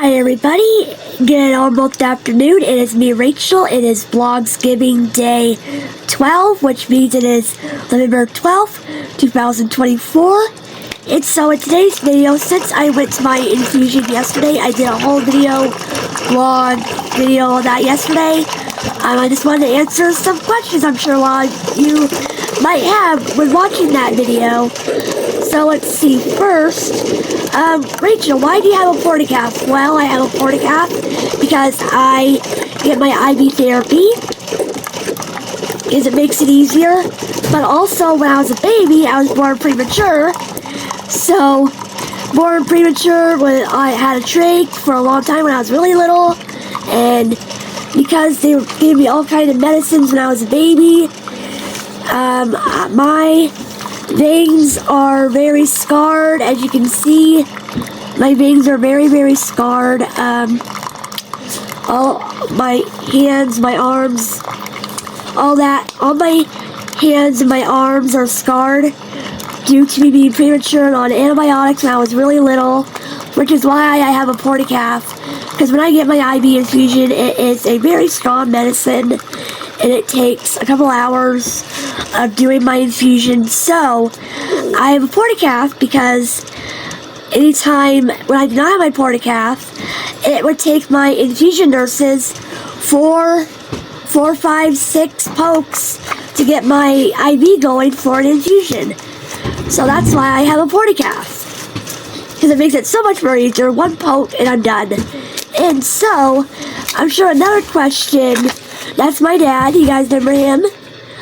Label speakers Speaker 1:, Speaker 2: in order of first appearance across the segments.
Speaker 1: Hi everybody, good almost afternoon. It is me, Rachel. It is VlogsGiving Day 12, which means it is November 12th, 2024. And so in today's video, since I went to my infusion yesterday, I did a whole vlog video on that yesterday. I just wanted to answer some questions I'm sure a lot of you might have when watching that video. So let's see, first, Rachel, why do you have a portacath? Well, I have a portacath because I get my IV therapy, because it makes it easier, but also when I was a baby, I was born premature, so born premature when I had a trach for a long time when I was really little, and because they gave me all kinds of medicines when I was a baby, my veins are very scarred. As you can see, my veins are very, very scarred. All my hands, my arms, all my hands and my arms are scarred due to me being premature and on antibiotics when I was really little, which is why I have a portacath, because when I get my IV infusion, it is a very strong medicine, and it takes a couple hours of doing my infusion. So I have a portacath because anytime when I did not have my portacath, it would take my infusion nurses 4, 5, 6 pokes to get my IV going for an infusion. So that's why I have a portacath, because it makes it so much more easier. One poke and I'm done. And so I'm sure another question. That's my dad. You guys remember him?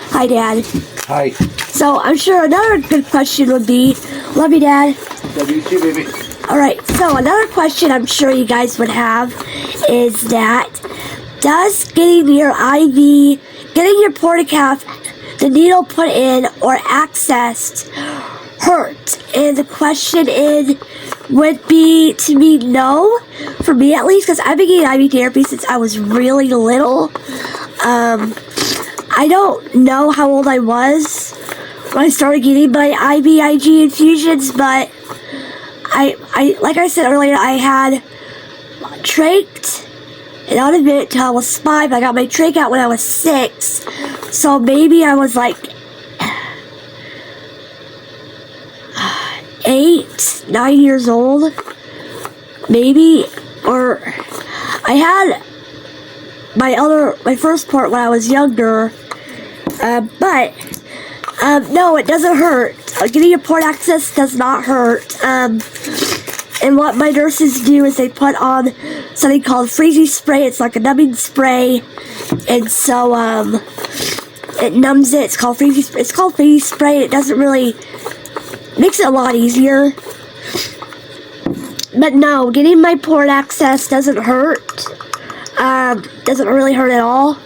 Speaker 1: Hi, Dad.
Speaker 2: Hi.
Speaker 1: So I'm sure another good question would be, love you, Dad.
Speaker 2: Love you too, baby.
Speaker 1: Alright, so another question I'm sure you guys would have is that, does getting your IV, getting your portacath, the needle put in or accessed, hurt? And the question would be, to me, no. For me at least, because I've been getting IV therapy since I was really little. I don't know how old I was when I started getting my IVIG infusions, but I like I said earlier, I had trached and on admit it till I was 5. I got my trach out when I was 6, so maybe I was like 8, 9 years old, maybe. Or I had my first port when I was younger, but no, it doesn't hurt. Getting a port access does not hurt. And what my nurses do is they put on something called freezing spray. It's like a numbing spray, and so it numbs it. It's called freezing spray. It doesn't really makes it a lot easier. But no, getting my port access doesn't hurt. Doesn't really hurt at all,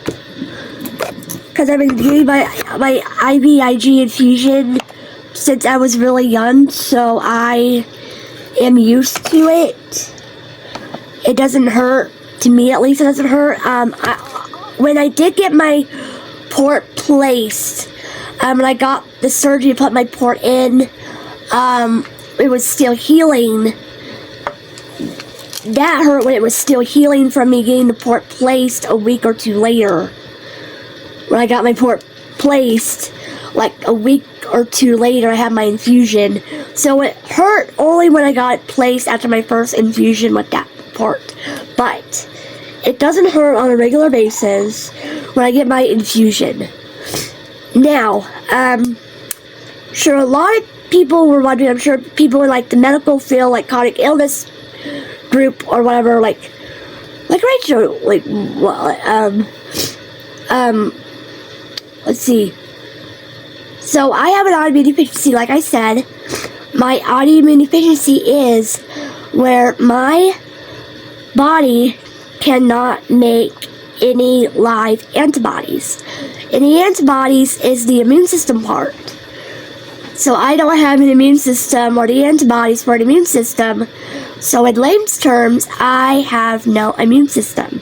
Speaker 1: because I've been getting my IVIG infusion since I was really young, so I am used to it. It doesn't hurt, to me at least. It doesn't hurt. When I did get my port placed, when I got the surgery to put my port in, it was still healing. That hurt when it was still healing from me getting the port placed a week or 2 later. When I got my port placed, like a week or 2 later, I had my infusion. So it hurt only when I got it placed after my first infusion with that port. But it doesn't hurt on a regular basis when I get my infusion. Now, sure, a lot of people were wondering, I'm sure people in like the medical field, like chronic illness group or whatever, like Rachel, like, let's see. So I have an autoimmune deficiency, like I said. My autoimmune deficiency is where my body cannot make any live antibodies. And the antibodies is the immune system part. So I don't have an immune system or the antibodies for an immune system. So in layman's terms, I have no immune system.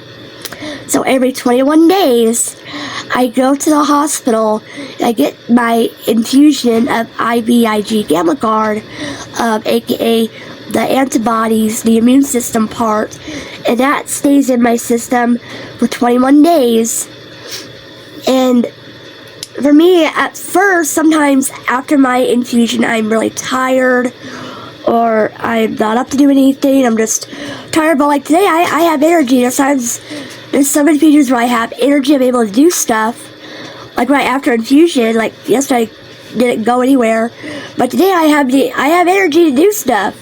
Speaker 1: So every 21 days, I go to the hospital, I get my infusion of IVIG GrammaGuard, aka the antibodies, the immune system part, and that stays in my system for 21 days. And for me, at first, sometimes after my infusion, I'm really tired, or I'm not up to do anything. I'm just tired, but like today, I have energy. There's some infusions where I have energy, I'm able to do stuff. Like right after infusion, like yesterday, I didn't go anywhere, but today I have energy to do stuff.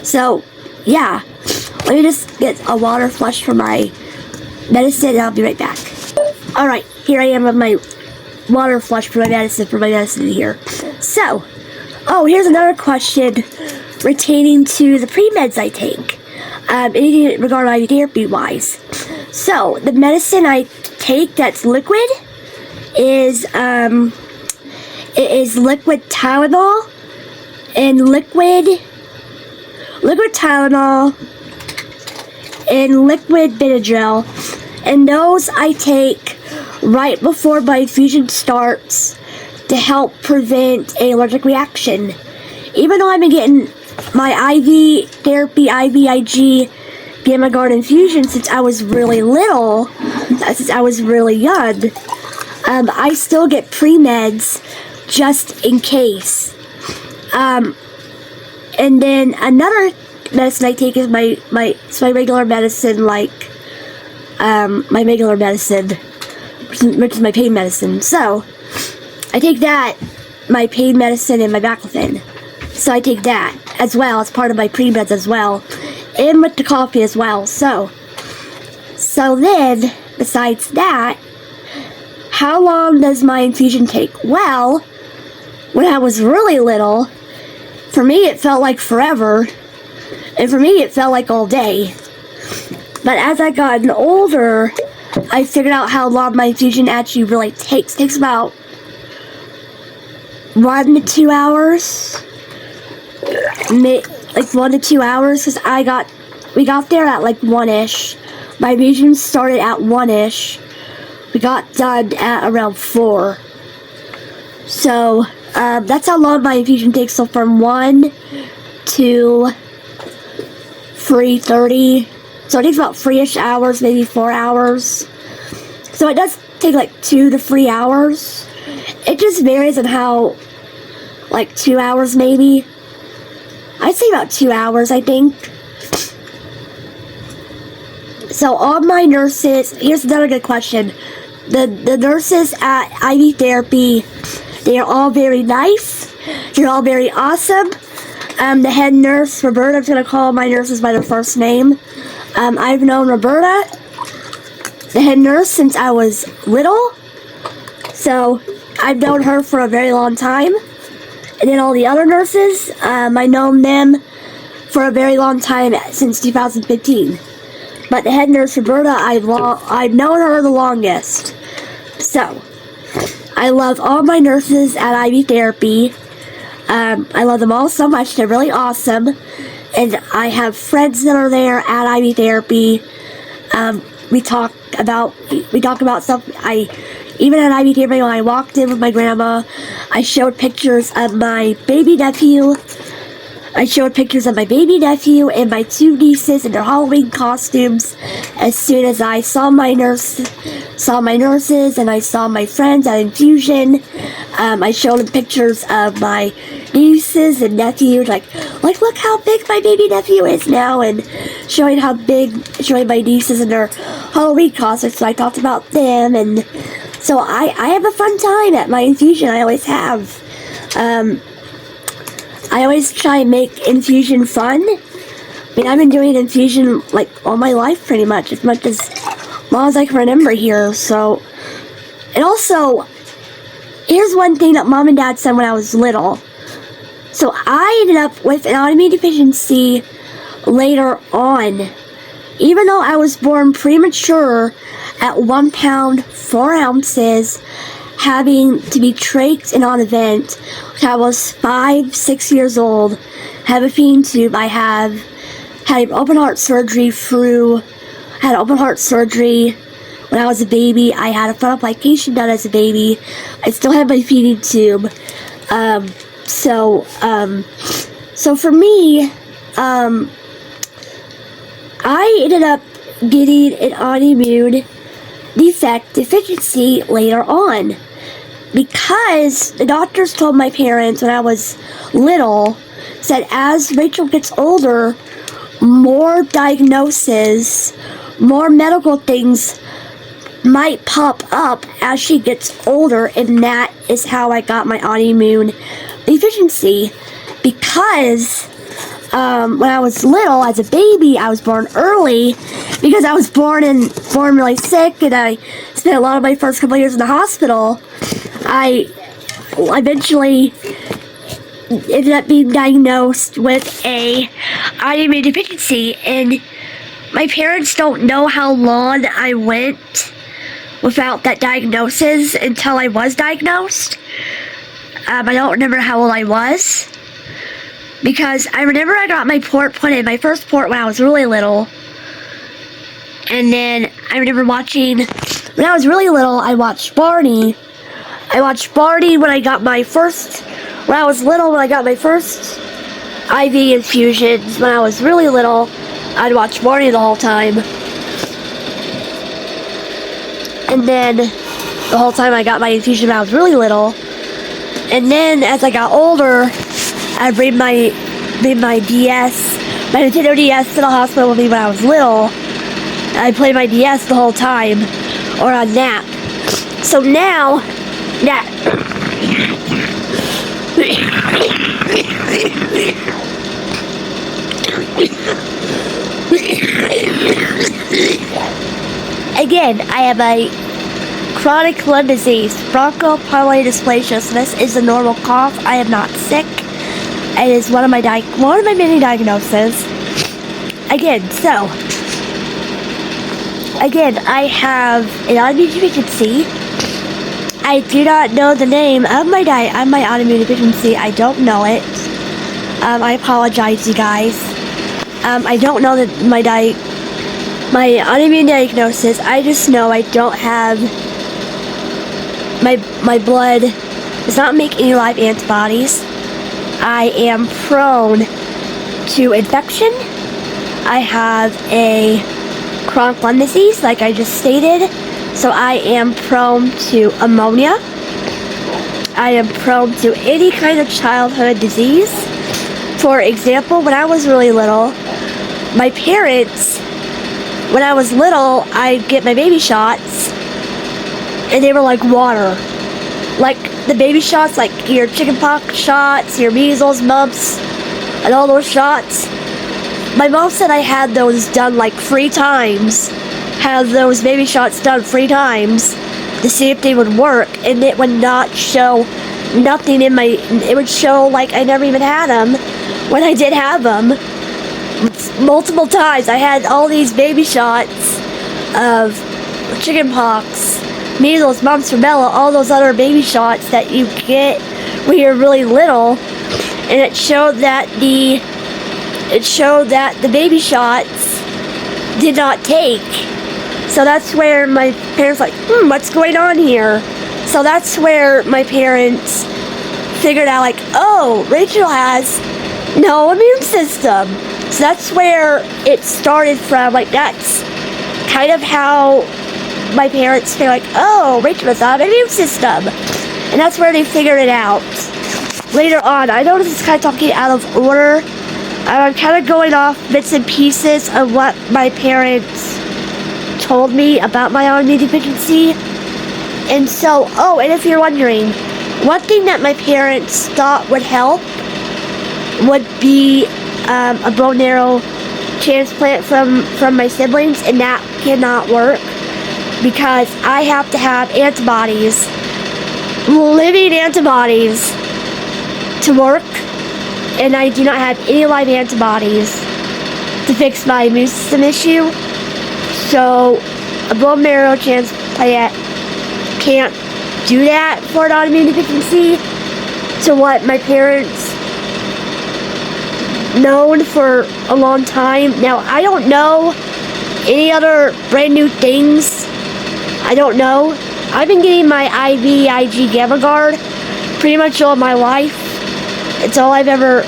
Speaker 1: So, yeah. Let me just get a water flush for my medicine, and I'll be right back. Alright, here I am with my water flush for my medicine here. So, here's another question pertaining to the pre-meds I take. Anything regarding IV therapy wise. So, the medicine I take that's liquid is, it is liquid Tylenol and liquid Tylenol and liquid Benadryl, and those I take right before my infusion starts to help prevent an allergic reaction. Even though I've been getting my IV therapy, IVIG GrammaGuard infusion since I was really little, since I was really young, I still get pre-meds just in case. And then another medicine I take is my regular medicine, like my regular medicine, which is my pain medicine. So I take that, my pain medicine, and my baclofen. So I take that as well as part of my pre-meds as well, and with the coffee as well. So then, besides that, how long does my infusion take? Well, when I was really little, for me it felt like forever, and for me it felt like all day. But as I gotten older, I figured out how long my infusion actually really takes. It takes about 1 to 2 hours. Like 1 to 2 hours, because we got there at like 1-ish. My infusion started at 1-ish. We got done at around 4. So, that's how long my infusion takes. So from 1 to 3:30. So it takes about 3-ish hours, maybe 4 hours. So it does take like 2 to 3 hours. It just varies on how, like 2 hours maybe. I'd say about 2 hours, I think. So all my nurses, here's another good question. The nurses at IV therapy, they are all very nice. They're all very awesome. The head nurse, Roberta, I'm going to call my nurses by their first name. I've known Roberta, the head nurse, since I was little. So I've known her for a very long time. And then all the other nurses, I've known them for a very long time, since 2015. But the head nurse, Roberta, I've known her the longest. So, I love all my nurses at IV therapy. I love them all so much. They're really awesome. And I have friends that are there at IV therapy. We talk about stuff. Even at IV therapy, when I walked in with my grandma, I showed pictures of my baby nephew. I showed pictures of my baby nephew and my 2 nieces in their Halloween costumes. As soon as I saw my nurses and I saw my friends at Infusion, I showed them pictures of my nieces and nephews, like look how big my baby nephew is now, and showing my nieces in their Halloween costumes. So I talked about them, and so I have a fun time at my infusion. I always have. I always try and make infusion fun. I mean, I've been doing infusion like all my life, pretty much as long as I can remember here. So, and also, here's one thing that Mom and Dad said when I was little. So I ended up with an autoimmune deficiency later on. Even though I was born premature at 1 pound 4 ounces, having to be trached and on a vent when I was 5-6 years old, have a feeding tube. I had open heart surgery when I was a baby. I had a front application done as a baby. I still have my feeding tube. So for me, I ended up getting an autoimmune deficiency later on because the doctors told my parents when I was little, said as Rachel gets older, more diagnoses, more medical things might pop up as she gets older, and that is how I got my autoimmune deficiency. Because when I was little, as a baby, I was born early because I was born really sick, and I spent a lot of my first couple of years in the hospital. I eventually ended up being diagnosed with a autoimmune deficiency, and my parents don't know how long I went without that diagnosis until I was diagnosed. I don't remember how old I was, because I remember I got my port put in, my first port, when I was really little. And then I remember watching, when I was really little, I watched Barney. I watched Barney when I got my first, when I was little, when I got my first IV infusions. When I was really little, I'd watch Barney the whole time. And then the whole time I got my infusion when I was really little. And then as I got older, I'd bring my DS, my Nintendo DS to the hospital with me when I was little. I played my DS the whole time, or on nap. So now, again, I have a chronic lung disease, bronchopulmonary dysplasia. So this is a normal cough. I am not sick. It is one of my many diagnoses. Again, I have an autoimmune deficiency. I do not know the name of my autoimmune deficiency. I don't know it. I apologize, you guys. I don't know that my autoimmune diagnosis. I just know I don't have my blood does not make any live antibodies. I am prone to infection. I have a chronic lung disease, like I just stated. So I am prone to ammonia. I am prone to any kind of childhood disease. For example, when I was really little, my parents, when I was little, I'd get my baby shots, and they were like water. Like the baby shots, like your chickenpox shots, your measles, mumps, and all those shots. My mom said I had those done like 3 times. Had those baby shots done 3 times to see if they would work, and it would not show nothing in my. It would show like I never even had them when I did have them. Multiple times I had all these baby shots of chickenpox, measles, mumps, rubella, all those other baby shots that you get when you're really little, and it showed that the baby shots did not take. So that's where my parents were like, what's going on here? So that's where my parents figured out, like, oh, Rachel has no immune system. So that's where it started from. Like, that's kind of how my parents feel like, oh, Rachel does not have an immune system. And that's where they figured it out. Later on, I know this is kind of talking out of order. I'm kind of going off bits and pieces of what my parents told me about my autoimmune deficiency. And so, and if you're wondering, one thing that my parents thought would help would be a bone marrow transplant from my siblings, and that cannot work because I have to have antibodies, living antibodies, to work, and I do not have any live antibodies to fix my immune system issue. So a bone marrow transplant can't do that for an autoimmune deficiency. So what my parents known for a long time. Now, I don't know any other brand new things. I don't know. I've been getting my IVIG GrammaGuard pretty much all my life. It's all I've ever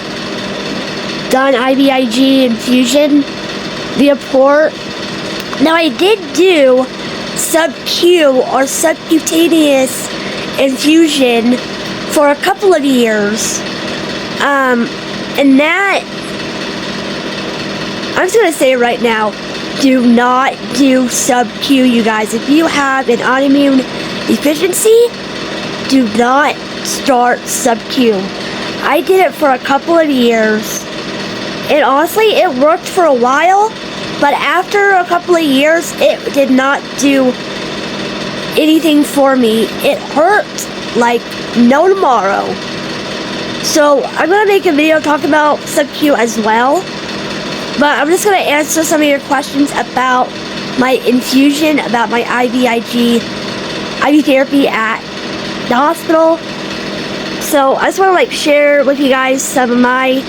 Speaker 1: done IVIG Infusion via port. Now I did do sub-Q or subcutaneous infusion for a couple of years. And that, I'm just going to say it right now, do not do sub-Q, you guys. If you have an autoimmune deficiency, do not start sub-Q. I did it for a couple of years, and honestly, it worked for a while, but after a couple of years, it did not do anything for me. It hurt like no tomorrow. So I'm going to make a video talking about sub-Q as well, but I'm just going to answer some of your questions about my infusion, about my IV therapy at the hospital. So I just want to like share with you guys some of my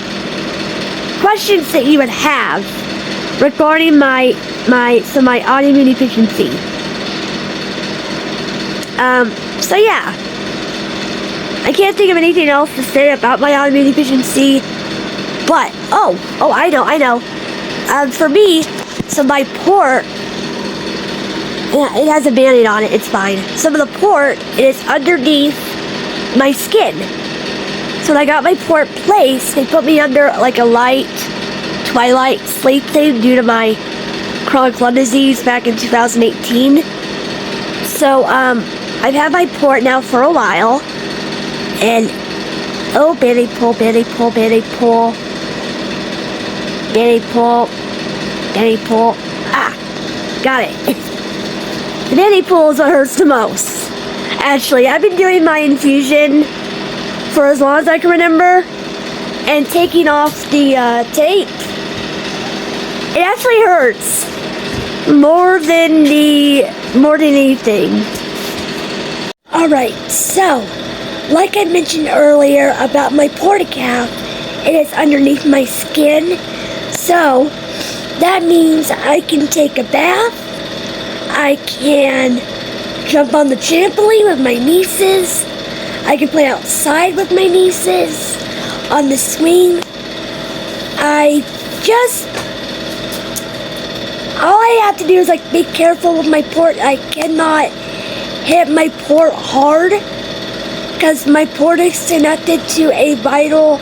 Speaker 1: questions that you would have regarding my autoimmune deficiency. So yeah, I can't think of anything else to say about my autoimmune deficiency, but I know. For me, so my port, yeah, it has a Band-Aid on it, it's fine. Some of the port is underneath my skin. So when I got my port placed, they put me under like a light twilight sleep thing due to my chronic lung disease back in 2018. So I've had my port now for a while, and Band-Aid pull, Band-Aid pull, Band-Aid pull, Band-Aid pull, Band-Aid pull. Got it. The Band-Aid pull is what hurts the most. Actually, I've been doing my infusion for as long as I can remember, and taking off the tape, it actually hurts more than anything. Alright, so like I mentioned earlier about my portacath, it is underneath my skin, so that means I can take a bath, I can jump on the trampoline with my nieces, I can play outside with my nieces, on the swing. All I have to do is like be careful with my port. I cannot hit my port hard because my port is connected to a vital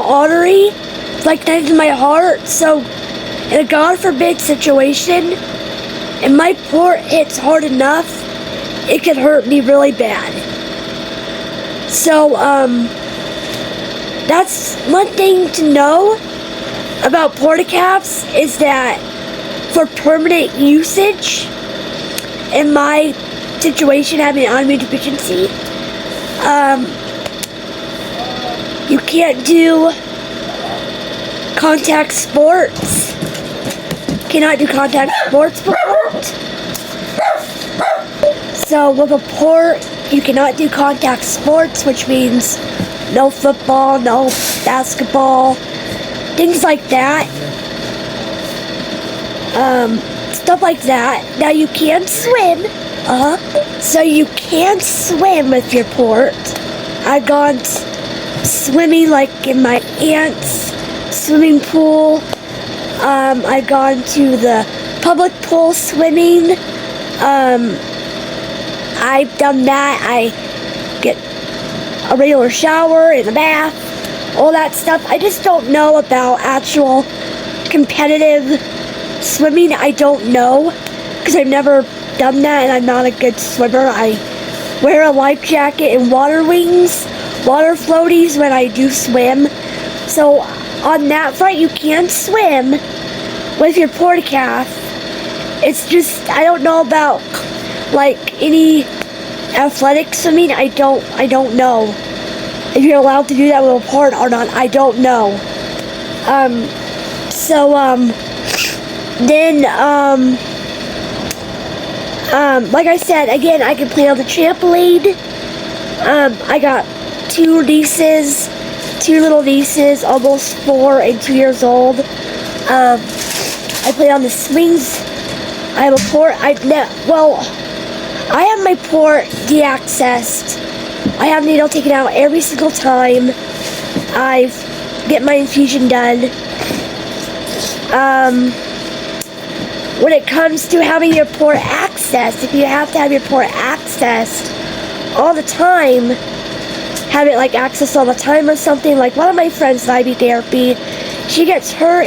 Speaker 1: artery. It's like connected to my heart. So in a God forbid situation, and my port hits hard enough, it could hurt me really bad. So that's one thing to know about portacaths, is that for permanent usage, in my situation having an autoimmune deficiency, you can't do contact sports. Cannot do contact sports with port. So with a port, you cannot do contact sports, which means no football, no basketball, things like that. Stuff like that. Now you can swim. So you can swim with your port. I've gone swimming like in my aunt's swimming pool. I've gone to the public pool swimming. I've done that. I get a regular shower and a bath, all that stuff. I just don't know about actual competitive swimming. I don't know, because I've never done that, and I'm not a good swimmer. I wear a life jacket and water wings, water floaties when I do swim. So on that front, you can swim with your portacath. It's just, I don't know about like any athletic swimming. I don't know if you're allowed to do that with a port or not. I don't know. Like I said, again, I can play on the trampoline. I got two little nieces, almost 4 and 2 years old. I play on the swings. I have a port. I have my port deaccessed. I have needle taken out every single time I've get my infusion done. When it comes to having your port accessed, if you have to have your port accessed all the time, have it like accessed all the time or something, like one of my friends in IV therapy, she gets her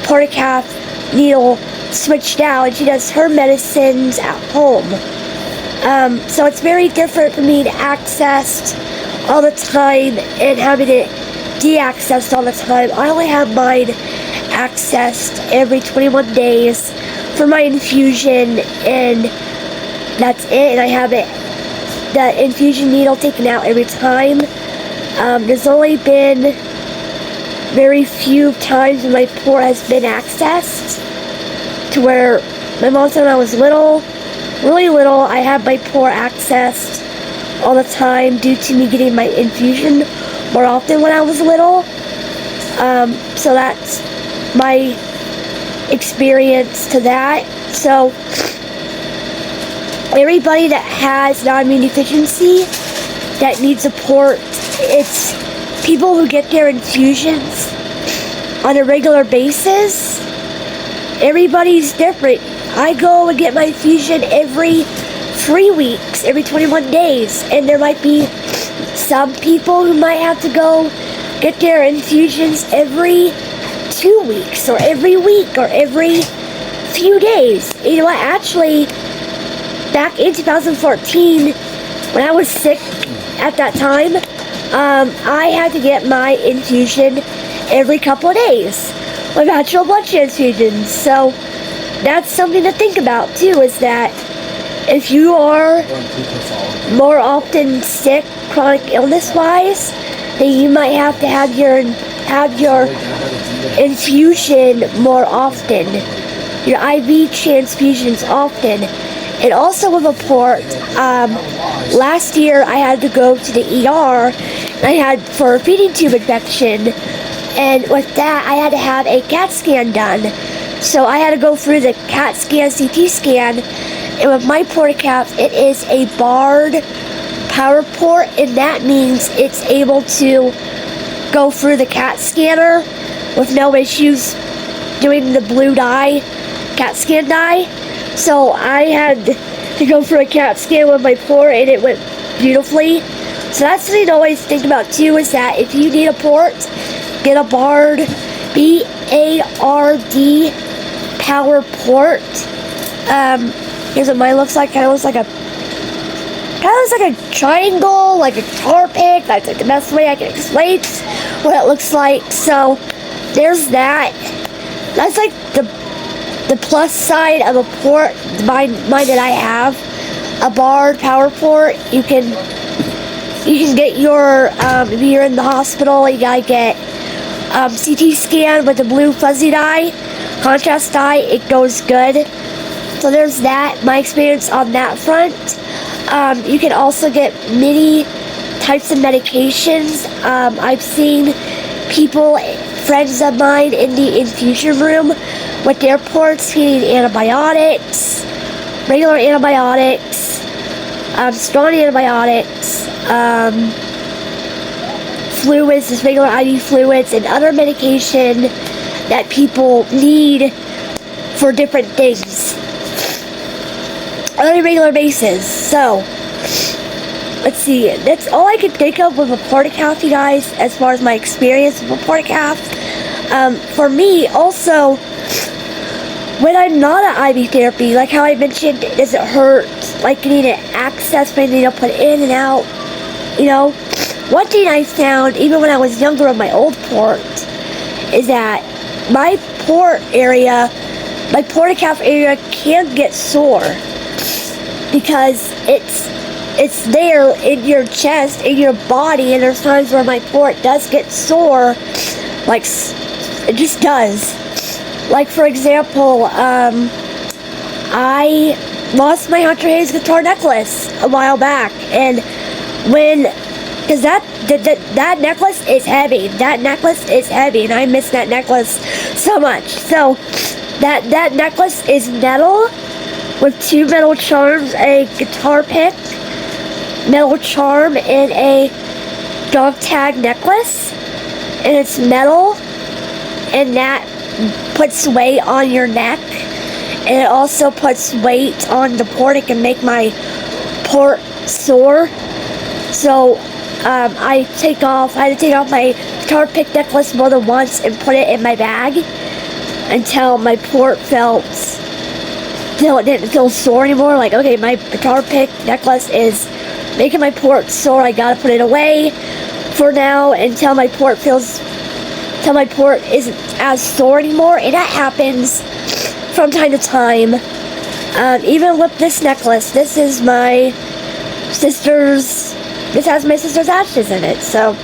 Speaker 1: portacath needle switched out, and she does her medicines at home. So it's very different for me to access all the time and having it de-accessed all the time. I only have mine accessed every 21 days for my infusion, and that's it. And I have the infusion needle taken out every time. There's only been very few times when my port has been accessed, to where my mom said when I was little, really little, I had my port accessed all the time due to me getting my infusion more often when I was little. So that's my experience to that. So everybody that has an autoimmune deficiency that needs support, it's people who get their infusions on a regular basis. Everybody's different. I go and get my infusion every 3 weeks, every 21 days, and there might be some people who might have to go get their infusions every 2 weeks, or every week, or every few days. You know what, actually, back in 2014, when I was sick at that time, I had to get my infusion every couple of days, my natural blood transfusions. So that's something to think about too, is that if you are more often sick, chronic illness-wise, then you might have to have your infusion more often, your IV transfusions often. And also with a port, last year I had to go to the ER, and I had for a feeding tube infection, and with that I had to have a CAT scan done. So I had to go through the CAT scan, CT scan, and with my portacath, it is a barred power port, and that means it's able to go through the CAT scanner with no issues doing the blue dye, CAT scan dye. So I had to go for a CAT scan with my port, and it went beautifully. So that's something to always think about too, is that if you need a port, get a barred, B-A-R-D power port. Here's what mine looks like. Kind of looks like a triangle, like a guitar pick. That's like the best way I can explain what it looks like. So there's that. That's like the plus side of a port, mine that I have, a barred power port. You can get your if you're in the hospital, you gotta get CT scan with the blue fuzzy dye, contrast dye. It goes good. So there's that, my experience on that front. You can also get many types of medications. I've seen people, friends of mine, in the infusion room with their ports feeding antibiotics, regular antibiotics, strong antibiotics, fluids, just regular IV fluids, and other medication that people need for different things on a regular basis. So let's see, that's all I could think of with a portacath, you guys, as far as my experience with a portacath. For me, also, when I'm not at IV therapy, like how I mentioned, does it hurt, like getting it access, when I need to put it in and out, you know? One thing I found, even when I was younger on my old port, is that my port area, my portacath area can get sore, because it's there in your chest, in your body, and there's times where my port does get sore, like, it just does. Like, for example, I lost my Hunter Hayes guitar necklace a while back, and because that necklace is heavy. That necklace is heavy, and I miss that necklace so much. So, that necklace is metal, with 2 metal charms, a guitar pick, metal charm, and a dog tag necklace. and it's metal, and that puts weight on your neck, and it also puts weight on the port. It can make my port sore. So I had to take off my guitar pick necklace more than once and put it in my bag until my port didn't feel sore anymore. Like, okay, my guitar pick necklace is making my port sore. I gotta put it away for now until my port isn't as sore anymore. And that happens from time to time. Even with this necklace, this has my sister's ashes in it. So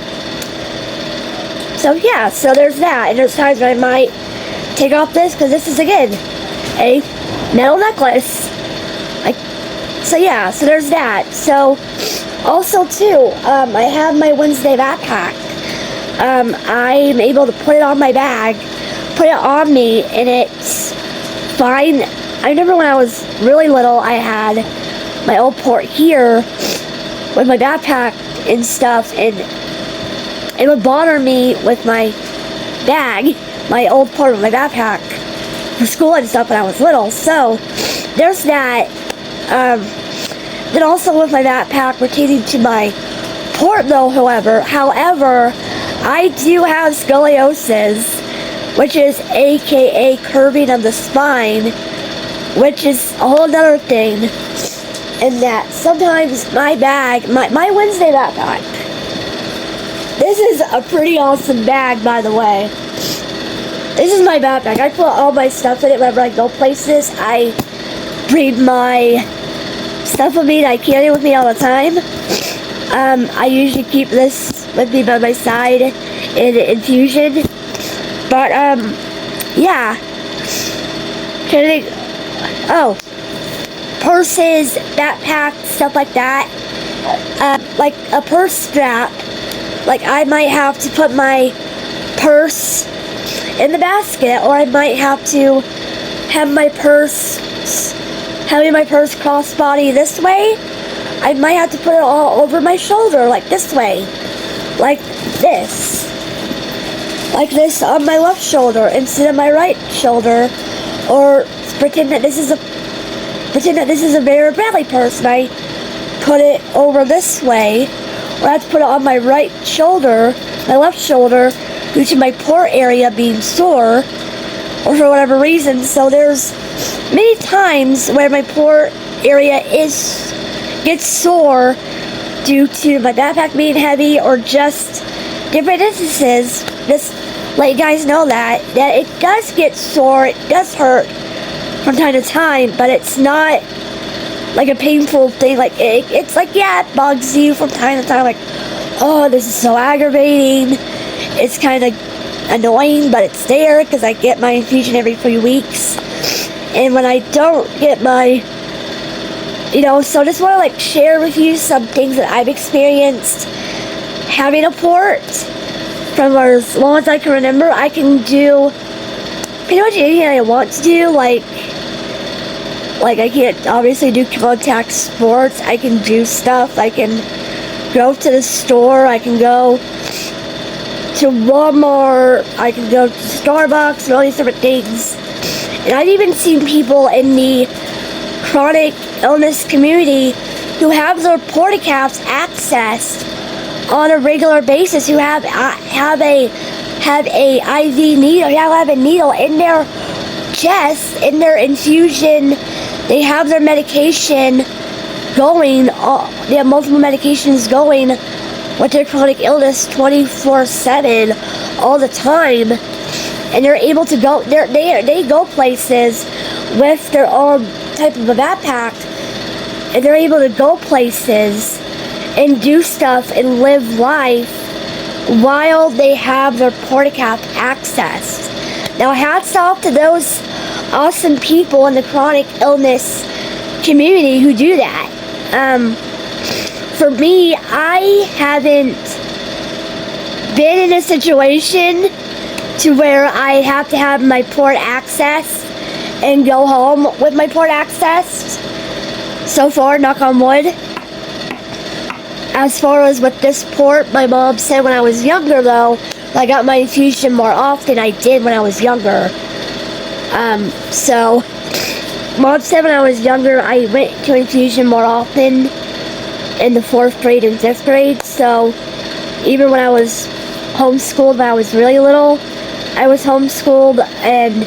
Speaker 1: yeah, so there's that. And there's times when I might take off this, because this is, again, a metal necklace. So yeah, so there's that. So also too, I have my Wednesday backpack. I'm able to put it on my bag, put it on me, and it's fine. I remember when I was really little, I had my old port here with my backpack and stuff, and it would bother me with my bag, my old port of my backpack for school and stuff when I was little. So there's that. Then also with my backpack pertaining to my port though, however, I do have scoliosis, which is aka curving of the spine, which is a whole other thing. And that sometimes my bag, my Wednesday backpack, this is a pretty awesome bag, by the way. This is my backpack. I put all my stuff in it whenever I go places. I bring my stuff with me that I carry with me all the time. I usually keep this with me by my side in Infusion. But, yeah. Purses, backpacks, stuff like that. Like a purse strap. Like, I might have to put my purse in the basket, or I might have to have my purse crossbody this way. I might have to put it all over my shoulder, like this way, like this on my left shoulder instead of my right shoulder, or pretend that this is a Vera Bradley purse and I put it over this way, or I have to put it on my right shoulder, my left shoulder, due to my port area being sore, or for whatever reason. So there's many times where my port area gets sore due to my backpack being heavy, or just different instances. Just let you guys know that it does get sore, it does hurt from time to time, but it's not like a painful thing. Like it's like, yeah, it bugs you from time to time, like, oh, this is so aggravating. It's kind of annoying, but it's there because I get my infusion every 3 weeks. And when I don't get my, so just want to like share with you some things that I've experienced having a port. From as long as I can remember, I can do pretty much anything I want to do. Like I can't obviously do contact sports. I can do stuff. I can go to the store. I can go to Walmart. I can go to Starbucks and all these different things. And I've even seen people in the chronic illness community who have their portacaps accessed on a regular basis, who have a IV needle, have a needle in their chest, in their infusion. They have their medication going, they have multiple medications going with their chronic illness 24/7 all the time. And they're able to go, they go places with their own type of a backpack, and they're able to go places and do stuff and live life while they have their portacap accessed. Now, hats off to those awesome people in the chronic illness community who do that. For me, I haven't been in a situation to where I have to have my port accessed and go home with my port accessed. So far, knock on wood. As far as with this port, my mom said when I was younger though, I got my infusion more often I did when I was younger. So Mom said when I was younger I went to infusion more often in the 4th grade and 5th grade. So even when I was homeschooled when I was really little, I was homeschooled, and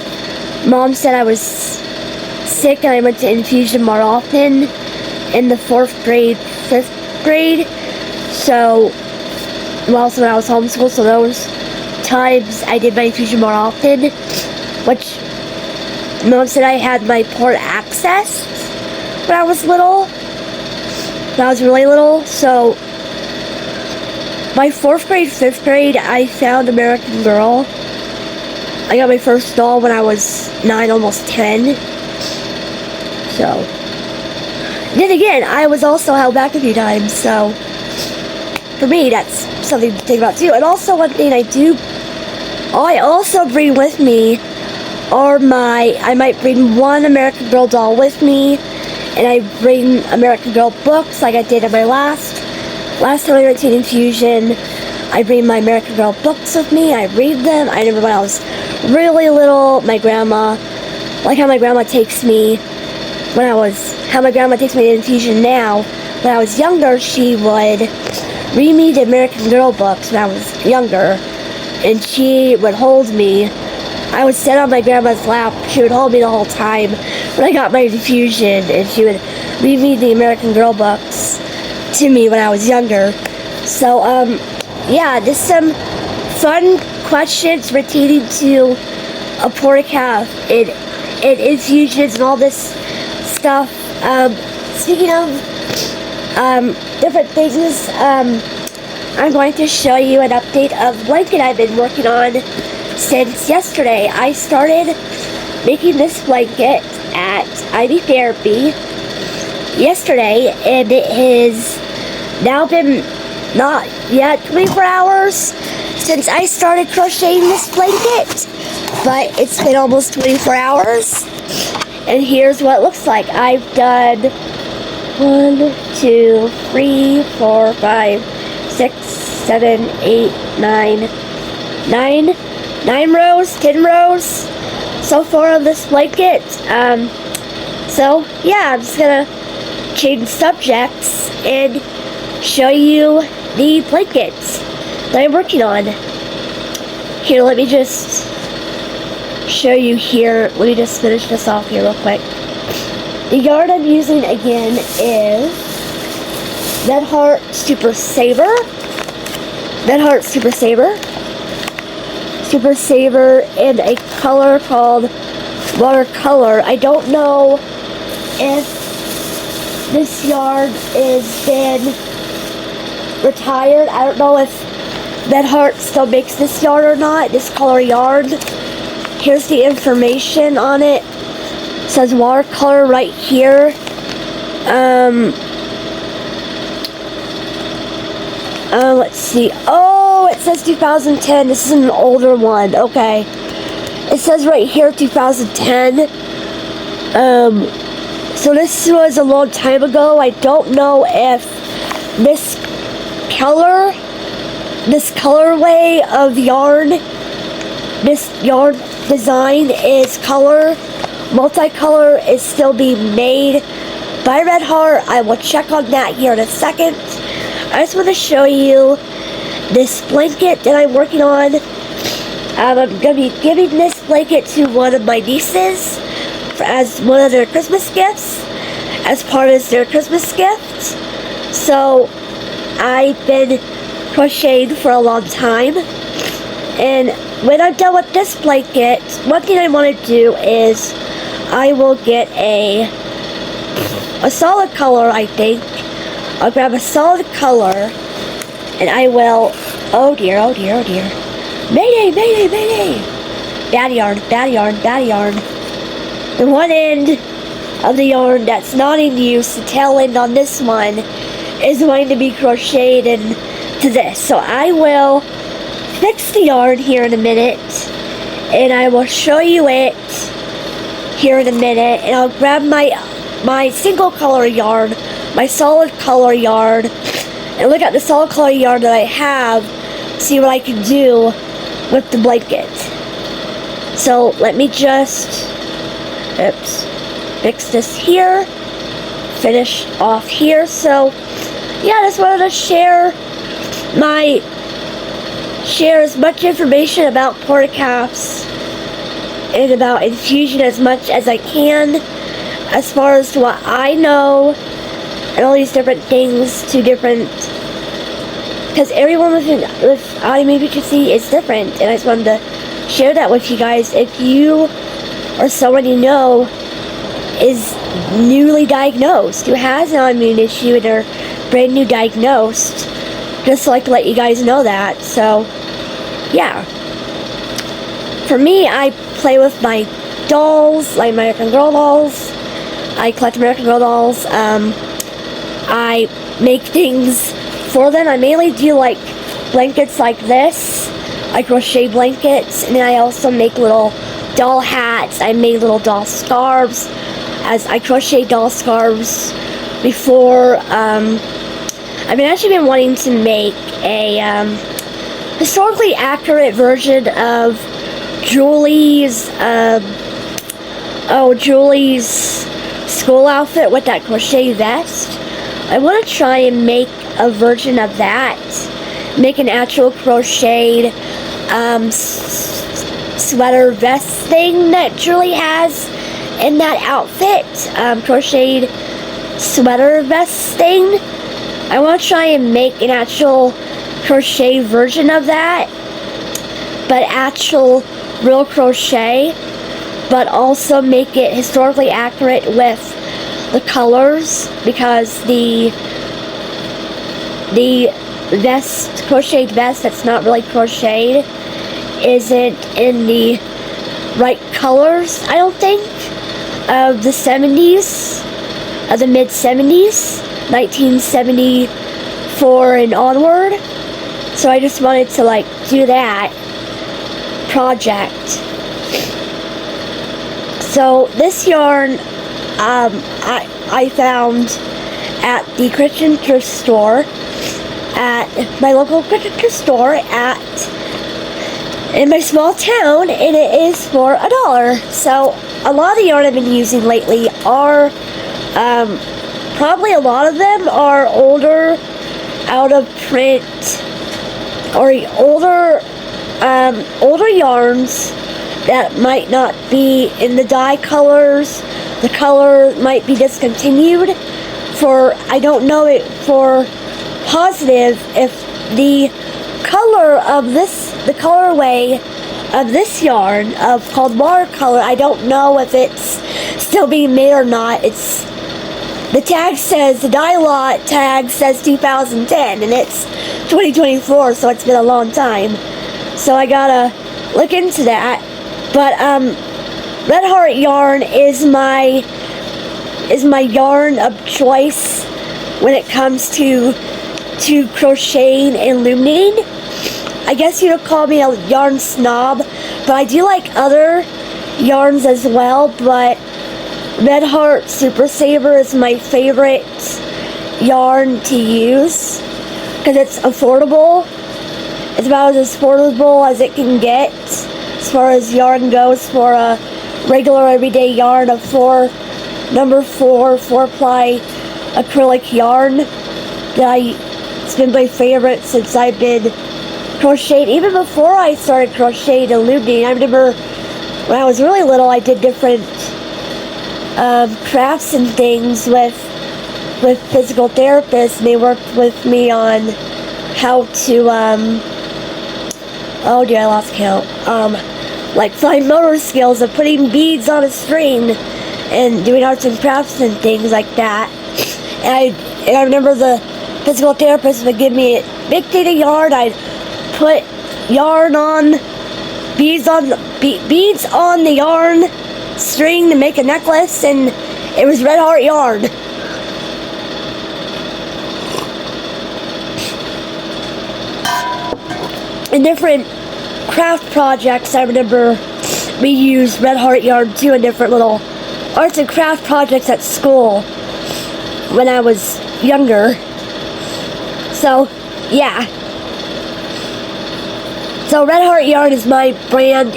Speaker 1: Mom said I was sick and I went to infusion more often in the 4th grade, 5th grade. So, also when I was homeschooled, so those times I did my infusion more often, which Mom said I had my port access when I was little, when I was really little. So, my 4th grade, 5th grade, I found American Girl. I got my first doll when I was 9, almost 10. So, then again, I was also held back a few times, so for me, that's something to think about too. And also, one thing I also bring with me are I might bring one American Girl doll with me, and I bring American Girl books like I did at my last time I went to Infusion. I bring my American Girl books with me, I read them. I remember when I was really little, my grandma, like how my grandma takes me to Infusion now. When I was younger, she would read me the American Girl books when I was younger, and she would hold me. I would sit on my grandma's lap. She would hold me the whole time when I got my infusion, and she would read me the American Girl books to me when I was younger. So, yeah, just some fun questions pertaining to a porta calf and infusions and all this stuff. Speaking of different things, I'm going to show you an update of blanket I've been working on since yesterday. I started making this blanket at IV Therapy yesterday, and it has now been not yet 24 hours since I started crocheting this blanket, but it's been almost 24 hours, and here's what it looks like. I've done 1, 2, 3, 4, 5, 6, 7, 8, 9 rows, 10 rows so far of this blanket. So yeah, I'm just gonna change subjects and show you the blankets that I'm working on. Here, let me just show you here. Let me just finish this off here real quick. The yarn I'm using again is Red Heart Super Saver. Red Heart Super Saver. Super Saver in a color called Watercolor. I don't know if this yarn is been retired. I don't know if Red Heart still makes this yarn or not, this color yarn. Here's the information on it. It says watercolor right here. Let's see. Oh, it says 2010. This is an older one. Okay. It says right here 2010. So this was a long time ago. I don't know if this colorway of yarn, this yarn design is multicolor is still being made by Red Heart. I will check on that here in a second. I just want to show you this blanket that I'm working on. I'm going to be giving this blanket to one of my nieces as one of their Christmas gifts, as part of their Christmas gift. So I've been crocheting for a long time, and when I'm done with this blanket, one thing I want to do is I will get a solid color. I think I'll grab a solid color, and I will, oh dear, mayday, bad yarn. The one end of the yarn that's not in use, the tail end on this one, is going to be crocheted into this. So I will fix the yarn here in a minute, and I will show you it here in a minute, and I'll grab my single color yarn, my solid color yarn, and look at the solid color yarn that I have, see what I can do with the blanket. So let me just, fix this here, finish off here. So yeah, I just wanted to share as much information about portacaps and about Infusion as much as I can, as far as to what I know, and all these different things to different, because everyone with autoimmune deficiency is different, and I just wanted to share that with you guys. If you or someone you know is newly diagnosed, who has an autoimmune issue and they're brand new diagnosed, just like to let you guys know that. So yeah, for me, I play with my dolls, like American Girl dolls. I collect American Girl dolls. I make things for them. I mainly do like blankets like this. I crochet blankets, and then I also make little doll hats. I made little doll scarves, as I crochet doll scarves before. I've actually been wanting to make a historically accurate version of Julie's school outfit with that crochet vest. I want to try and make a version of that, make an actual crocheted sweater vest thing that Julie has in that outfit, crocheted sweater vest thing. I want to try and make an actual crochet version of that, but actual real crochet, but also make it historically accurate with the colors, because the vest, crocheted vest that's not really crocheted, isn't in the right colors, I don't think, of the 70s, of the mid-70s, 1974 and onward. So I just wanted to like do that project. So this yarn I found at the Christian thrift store, at my local Christian thrift store in my small town, and it is for $1. So a lot of the yarn I've been using lately are probably a lot of them are older, out of print, or older yarns that might not be in the dye colors. The color might be discontinued. For, I don't know it for positive if the color of this, the colorway of this yarn called watercolor, I don't know if it's still being made or not. It's, the tag says, the dye lot tag says 2010, and it's 2024, so it's been a long time. So I gotta look into that. But Red Heart yarn is my yarn of choice when it comes to crocheting and loom knitting. I guess you would call me a yarn snob, but I do like other yarns as well. But Red Heart Super Saver is my favorite yarn to use because it's affordable. It's about as affordable as it can get as far as yarn goes for a regular everyday yarn of number 4 4-ply acrylic yarn. It's been my favorite since I've been crocheting. Even before I started crocheting and loom knitting, I remember when I was really little, I did different crafts and things with physical therapists, and they worked with me on how to oh dear, I lost count. Like fine motor skills of putting beads on a string and doing arts and crafts and things like that. And I remember the physical therapist would give me a big thing of yarn. I'd put yarn on, beads on the yarn string to make a necklace, and it was Red Heart yarn. In different craft projects, I remember we used Red Heart yarn too in different little arts and craft projects at school when I was younger. So yeah, it's So Red Heart Yarn is my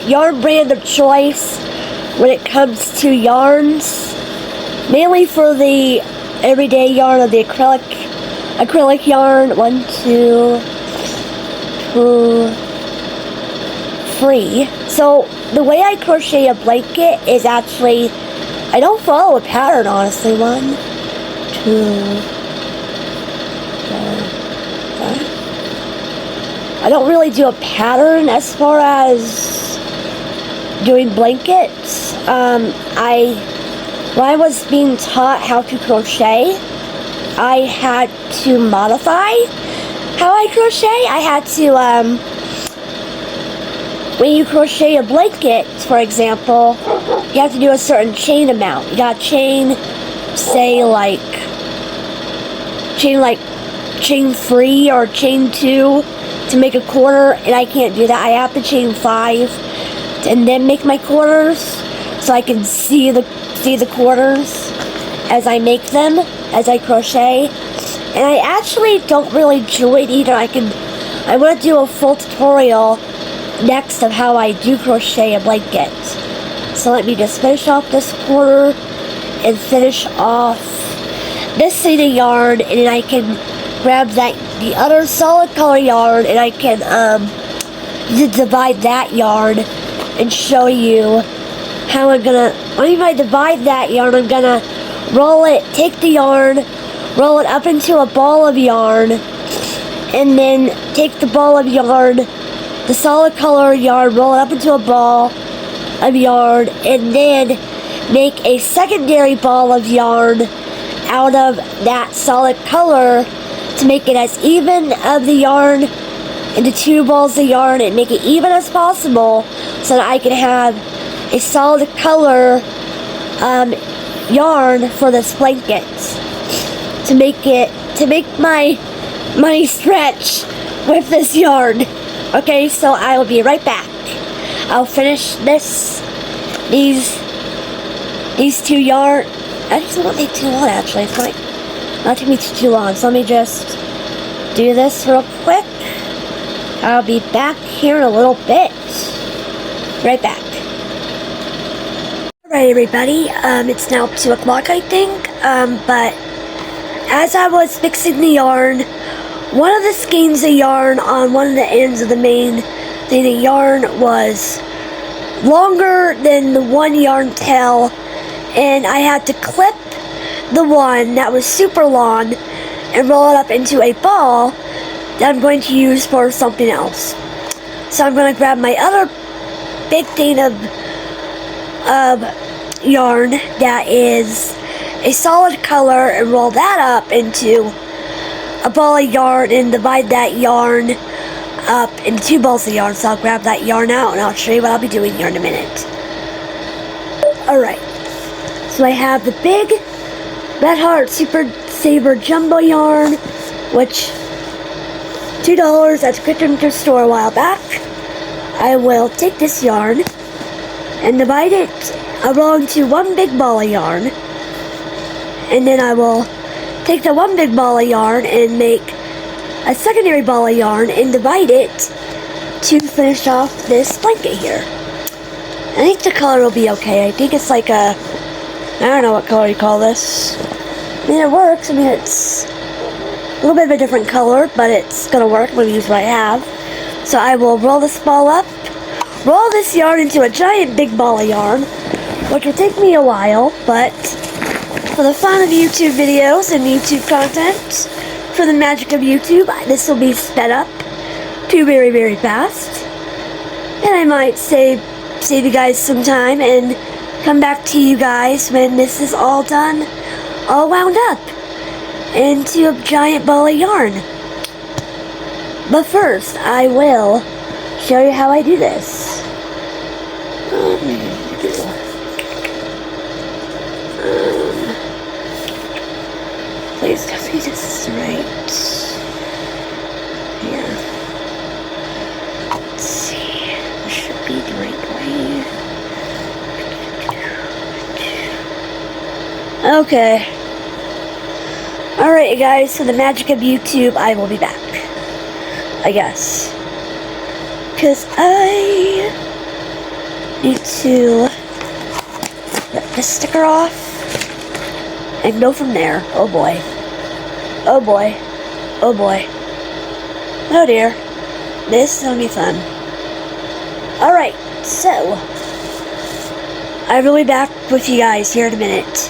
Speaker 1: yarn brand of choice when it comes to yarns. Mainly for the everyday yarn of the acrylic yarn. 1, 2, 3. So the way I crochet a blanket is actually, I don't follow a pattern, honestly. 1, 2, 4, 5. I don't really do a pattern as far as doing blankets. When I was being taught how to crochet, I had to modify how I crochet. I had to, when you crochet a blanket, for example, you have to do a certain chain amount. You gotta chain, say, chain 3 or chain 2 to make a quarter, and I can't do that. I have to chain 5 and then make my quarters so I can see the quarters as I make them, as I crochet. And I actually don't really do it either. I want to do a full tutorial next of how I do crochet a blanket. So let me just finish off this quarter and finish off this seed of yarn, and then I can grab the other solid color yarn, and I can divide that yarn and show you how I'm gonna, when I divide that yarn, I'm gonna take the yarn, roll it up into a ball of yarn, and then take the ball of yarn, the solid color yarn, roll it up into a ball of yarn, and then make a secondary ball of yarn out of that solid color to make it as even of the yarn into 2 balls of yarn and make it even as possible so that I can have a solid color yarn for this blanket to make my money stretch with this yarn. Okay, so I will be right back. I'll finish these 2 yarn. I just won't take too long, actually. It's not take me too long. So let me just do this real quick. I'll be back here in a little bit. Right back. Alright, everybody. It's now 2 o'clock, I think. But as I was fixing the yarn, one of the skeins of yarn on one of the ends of the main thing of yarn was longer than the one yarn tail, and I had to clip the one that was super long and roll it up into a ball that I'm going to use for something else. So I'm going to grab my other big thing of yarn that is a solid color and roll that up into a ball of yarn and divide that yarn up into 2 balls of yarn. So I'll grab that yarn out and I'll show you what I'll be doing here in a minute. Alright, so I have the big Red Heart Super Saver Jumbo yarn, which $2 at the Christian store a while back. I will take this yarn and divide it around into 1 big ball of yarn, and then I will take the 1 big ball of yarn and make a secondary ball of yarn and divide it to finish off this blanket here. I think the color will be okay. I think it's like I don't know what color you call this. I mean, it works. I mean, it's a little bit of a different color, but it's gonna work. I'm gonna use what I have. So I will roll this ball up, roll this yarn into a giant big ball of yarn, which will take me a while, but for the fun of YouTube videos and YouTube content, for the magic of YouTube, this will be sped up to very, very fast. And I might save you guys some time and come back to you guys when this is all done, all wound up into a giant ball of yarn. But first, I will show you how I do this. Please tell me this is right. Here. Let's see. This should be the right way. Okay. Alright, you guys, for the magic of YouTube, I will be back. I guess. because I need to rip this sticker off and go from there. Oh boy. Oh boy. Oh boy. Oh dear. This is gonna be fun. Alright, so I will be back with you guys here in a minute.